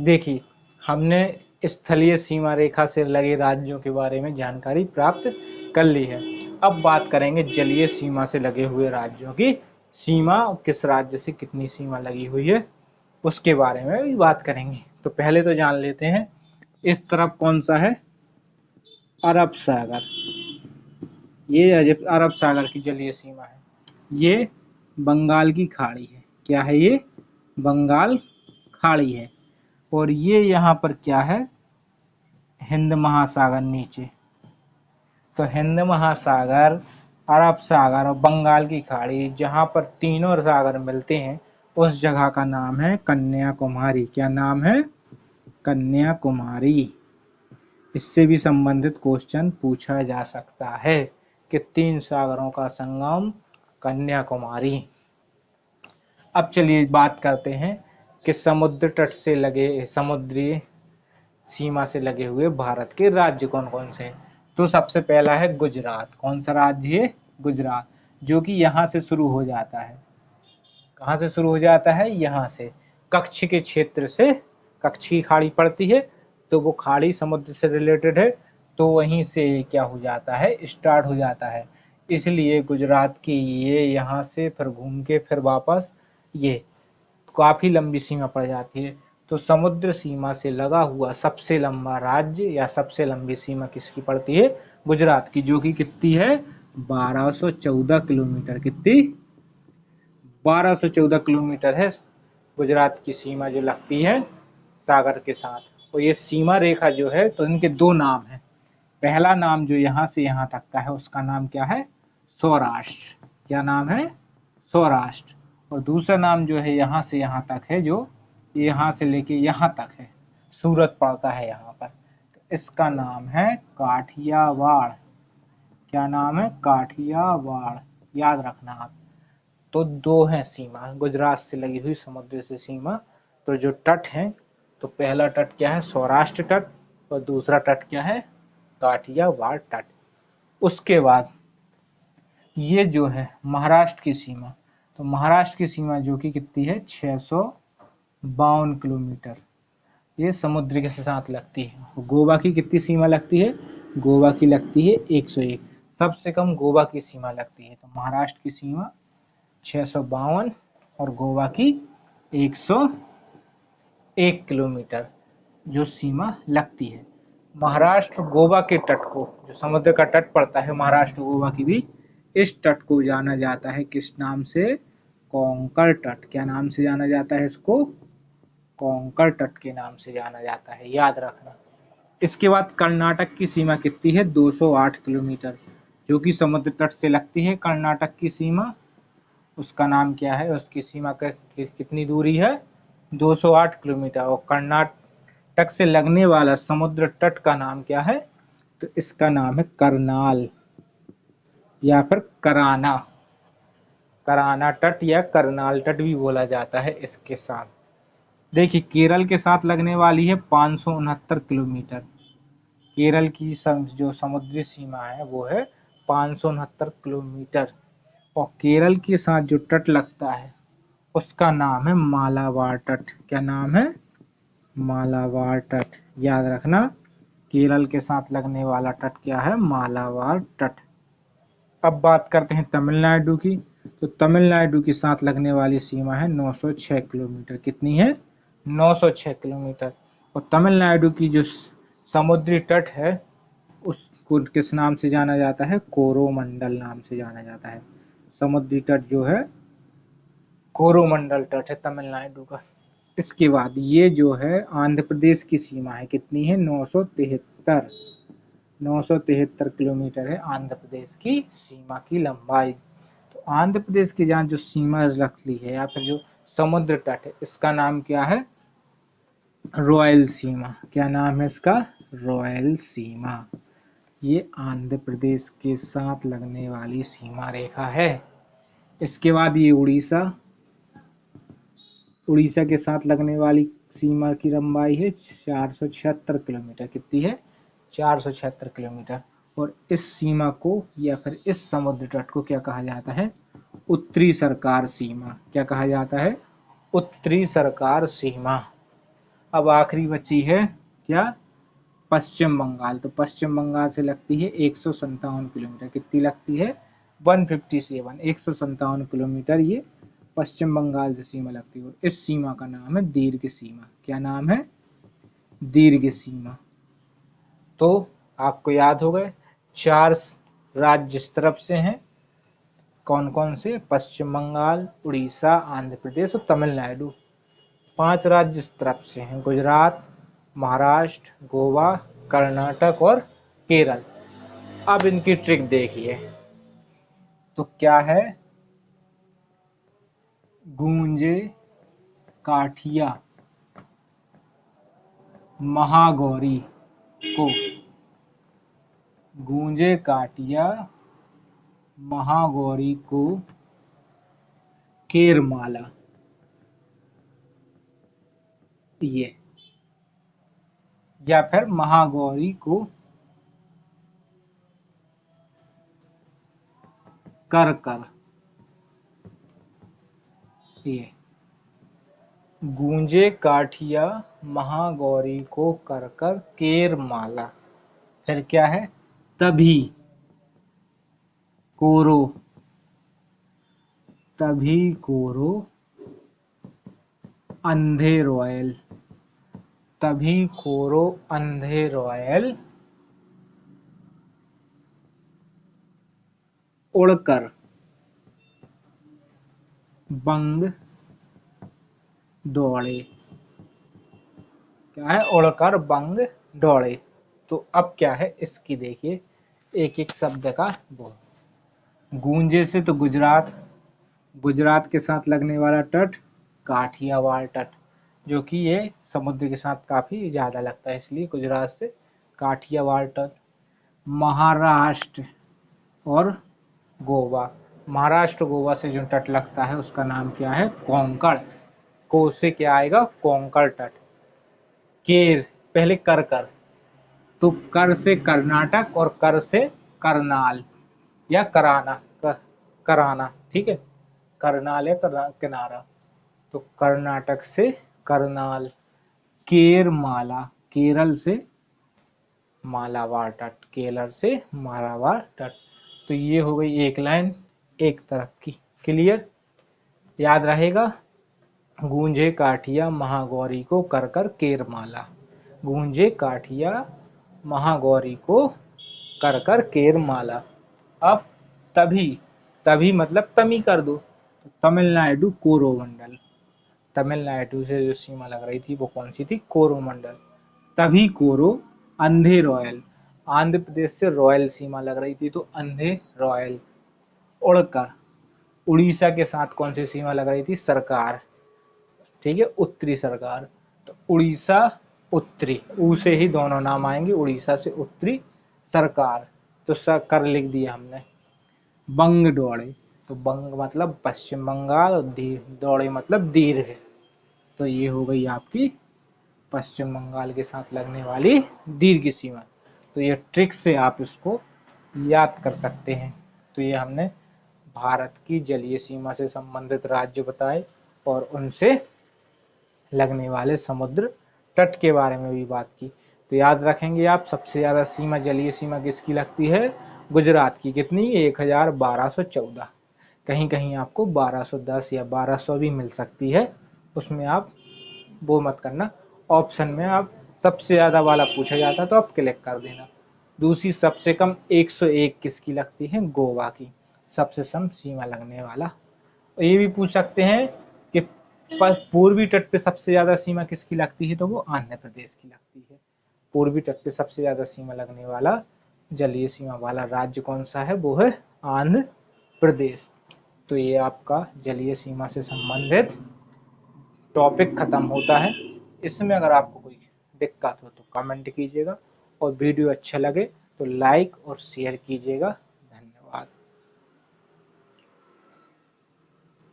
देखिए, हमने स्थलीय सीमा रेखा से लगे राज्यों के बारे में जानकारी प्राप्त कर ली है। अब बात करेंगे जलीय सीमा से लगे हुए राज्यों की सीमा, किस राज्य से कितनी सीमा लगी हुई है उसके बारे में भी बात करेंगे। तो पहले तो जान लेते हैं इस तरफ कौन सा है, अरब सागर। ये अरब सागर की जलीय सीमा है। ये बंगाल की खाड़ी है। क्या है ये? बंगाल खाड़ी है। और ये यहाँ पर क्या है? हिंद महासागर नीचे। तो हिंद महासागर, अरब सागर और बंगाल की खाड़ी, जहाँ पर तीनों सागर मिलते हैं, उस जगह का नाम है कन्याकुमारी। क्या नाम है? कन्याकुमारी। इससे भी संबंधित क्वेश्चन पूछा जा सकता है कि तीन सागरों का संगम कन्याकुमारी। अब चलिए बात करते हैं कि समुद्र तट से लगे, समुद्री सीमा से लगे हुए भारत के राज्य कौन कौन से हैं। तो सबसे पहला है गुजरात। कौन सा राज्य है? गुजरात, जो कि यहाँ से शुरू हो जाता है। कहाँ से शुरू हो जाता है? यहाँ से, कच्छ के क्षेत्र से। कच्छ की खाड़ी पड़ती है, तो वो खाड़ी समुद्र से रिलेटेड है, तो वहीं से क्या हो जाता है? स्टार्ट हो जाता है। इसलिए गुजरात की ये यहाँ से फिर घूम के फिर वापस ये काफी लंबी सीमा पड़ जाती है। तो समुद्र सीमा से लगा हुआ सबसे लंबा राज्य या सबसे लंबी सीमा किसकी पड़ती है? गुजरात की, जो कि कितनी है? 1214 किलोमीटर। कितनी? 1214 किलोमीटर है गुजरात की सीमा जो लगती है सागर के साथ। और ये सीमा रेखा जो है, तो इनके दो नाम है। पहला नाम जो यहाँ से यहाँ तक का है उसका नाम क्या है? सौराष्ट्र। क्या नाम है? सौराष्ट्र। और दूसरा नाम जो है यहाँ से यहाँ तक है, जो यहाँ से लेके यहाँ तक है, सूरत पड़ता है यहाँ पर, तो इसका नाम है काठियावाड़। क्या नाम है? काठियावाड़। याद रखना आप। तो दो है सीमा गुजरात से लगी हुई समुद्र से सीमा। तो जो तट है, तो पहला तट क्या है? सौराष्ट्र तट। और दूसरा तट क्या है? काठियावाड़ तट। उसके बाद ये जो है महाराष्ट्र की सीमा, तो महाराष्ट्र की सीमा जो कि कितनी है? 652 किलोमीटर। ये समुद्र के साथ लगती है। गोवा की कितनी सीमा लगती है? गोवा की लगती है 101। सबसे कम गोवा की सीमा लगती है। तो महाराष्ट्र की सीमा 652 और गोवा की 101 किलोमीटर जो सीमा लगती है। महाराष्ट्र गोवा के तट को, जो समुद्र का तट पड़ता है महाराष्ट्र गोवा के बीच, इस तट को जाना जाता है किस नाम से? कोंकण तट। क्या नाम से जाना जाता है इसको? कोंकण तट के नाम से जाना जाता है, याद रखना। इसके बाद कर्नाटक की सीमा कितनी है? 208 किलोमीटर, जो कि समुद्र तट से लगती है कर्नाटक की सीमा। उसका नाम क्या है? उसकी सीमा कितनी दूरी है? 208 किलोमीटर। और कर्नाटक से लगने वाला समुद्र तट का नाम क्या है? तो इसका नाम है करनाल या फिर कराना। कराना तट या करनाल तट भी बोला जाता है इसके साथ। देखिए, केरल के साथ लगने वाली है 569 किलोमीटर। केरल की जो समुद्री सीमा है वो है 569 किलोमीटर। और केरल के साथ जो तट लगता है उसका नाम है मालाबार तट। क्या नाम है? मालाबार तट। याद रखना, केरल के साथ लगने वाला तट क्या है? मालाबार तट। अब बात करते हैं तमिलनाडु की। तो तमिलनाडु के साथ लगने वाली सीमा है 906 किलोमीटर। कितनी है? 906 किलोमीटर। और तमिलनाडु की जो समुद्री तट है उसको किस नाम से जाना जाता है? कोरोमंडल नाम से जाना जाता है। समुद्री तट जो है कोरोमंडल तट है तमिलनाडु का। इसके बाद ये जो है आंध्र प्रदेश की सीमा है। कितनी है? 973। 973 किलोमीटर है आंध्र प्रदेश की सीमा की लंबाई। तो आंध्र प्रदेश की जहाँ जो सीमा रख ली है या फिर जो समुद्र तट है, इसका नाम क्या है? रॉयल सीमा। क्या नाम है इसका? रॉयल सीमा। ये आंध्र प्रदेश के साथ लगने वाली सीमा रेखा है। इसके बाद ये उड़ीसा। उड़ीसा के साथ लगने वाली सीमा की लंबाई है 476 किलोमीटर। कितनी है? 476 किलोमीटर। और इस सीमा को या फिर इस समुद्र तट को क्या कहा जाता है? उत्तरी सरकार सीमा। क्या कहा जाता है? उत्तरी सरकार सीमा। अब आखिरी बची है क्या, पश्चिम बंगाल। तो पश्चिम बंगाल से लगती है 157 किलोमीटर। कितनी लगती है, 157, 157 किलोमीटर ये पश्चिम बंगाल से सीमा लगती है। इस सीमा का नाम है दीर्घ सीमा। क्या नाम है, दीर्घ सीमा। तो आपको याद हो गए 4 राज्य इस तरफ से हैं, कौन कौन से, पश्चिम बंगाल, उड़ीसा, आंध्र प्रदेश और तमिलनाडु। 5 राज्य इस तरफ से हैं, गुजरात, महाराष्ट्र, गोवा, कर्नाटक और केरल। अब इनकी ट्रिक देखिए, तो क्या है, गूंजे काठिया महागौरी को, गूंजे काठिया महागौरी को केरमाला, ये, या फिर महागौरी को कर कर, ये, गूंजे काठिया महागौरी को कर कर केरमाला। फिर क्या है, तभी कोरो, तभी कोरो अंधे रॉयल, तभी कोरो अंधे रॉयल उड़कर बंग दौड़े। क्या है, उड़कर बंग दौड़े। तो अब क्या है इसकी, देखिए एक एक शब्द का बोल। गूंजे से तो गुजरात, गुजरात के साथ लगने वाला तट काठियावाड़ तट, जो कि ये समुद्र के साथ काफी ज्यादा लगता है, इसलिए गुजरात से काठियावाड़ तट। महाराष्ट्र और गोवा, महाराष्ट्र गोवा से जो तट लगता है उसका नाम क्या है, कोंकण। को से क्या आएगा, कोंकण तट। केर, पहले कर कर, तो कर से कर्नाटक और कर से करनाल या कराना, कराना, ठीक है, करनाल या किनारा। तो कर्नाटक से करनाल, केरमाला, केरल से मालाबार तट, केरल से मालाबार तट। तो ये हो गई एक लाइन एक तरफ की, क्लियर, याद रहेगा। गूंजे काठिया महागौरी को कर कर केरमाला, गूंजे काठिया महागौरी को कर कर केरमाला। अब तभी, तभी मतलब तमी कर दो, तो तमिलनाडु कोरोमंडल, तमिलनाडु से जो सीमा लग रही थी वो कौन सी थी, कोरोमंडल। तभी कोरो अंधे रॉयल, आंध्र प्रदेश से रॉयल सीमा लग रही थी, तो अंधे रॉयल उड़कर, उड़ीसा के साथ कौन सी सीमा लग रही थी, सरकार, ठीक है, उत्तरी सरकार। तो उड़ीसा उत्तरी, ऊ से ही दोनों नाम आएंगे, उड़ीसा से उत्तरी सरकार। तो कर लिख दिया हमने। बंग दौड़े, तो बंग मतलब पश्चिम बंगाल और दौड़े मतलब दीर्घ। तो ये हो गई आपकी पश्चिम बंगाल के साथ लगने वाली दीर्घ सीमा। तो ये ट्रिक से आप इसको याद कर सकते हैं। तो ये हमने भारत की जलीय सीमा से संबंधित राज्य बताए और उनसे लगने वाले समुद्र तट के बारे में भी बात की। तो याद रखेंगे आप, सबसे ज्यादा सीमा, जलीय सीमा किसकी लगती है, गुजरात की। कितनी, 1214। कहीं कहीं आपको 1210 या 1200 भी मिल सकती है, उसमें आप वो मत करना, ऑप्शन में आप सबसे ज्यादा वाला पूछा जाता तो आप क्लिक कर देना। दूसरी सबसे कम 101 किसकी लगती है, गोवा की, सबसे कम सीमा लगने वाला। ये भी पूछ सकते हैं कि पूर्वी तट पे सबसे ज्यादा सीमा किसकी लगती है, तो वो आंध्र प्रदेश की लगती है। पूर्वी तट पे सबसे ज्यादा सीमा लगने वाला जलीय सीमा वाला राज्य कौन सा है, वो है आंध्र प्रदेश। तो ये आपका जलीय सीमा से संबंधित टॉपिक खत्म होता है। इसमें अगर आपको कोई दिक्कत हो तो कमेंट कीजिएगा, और वीडियो अच्छा लगे तो लाइक और शेयर कीजिएगा।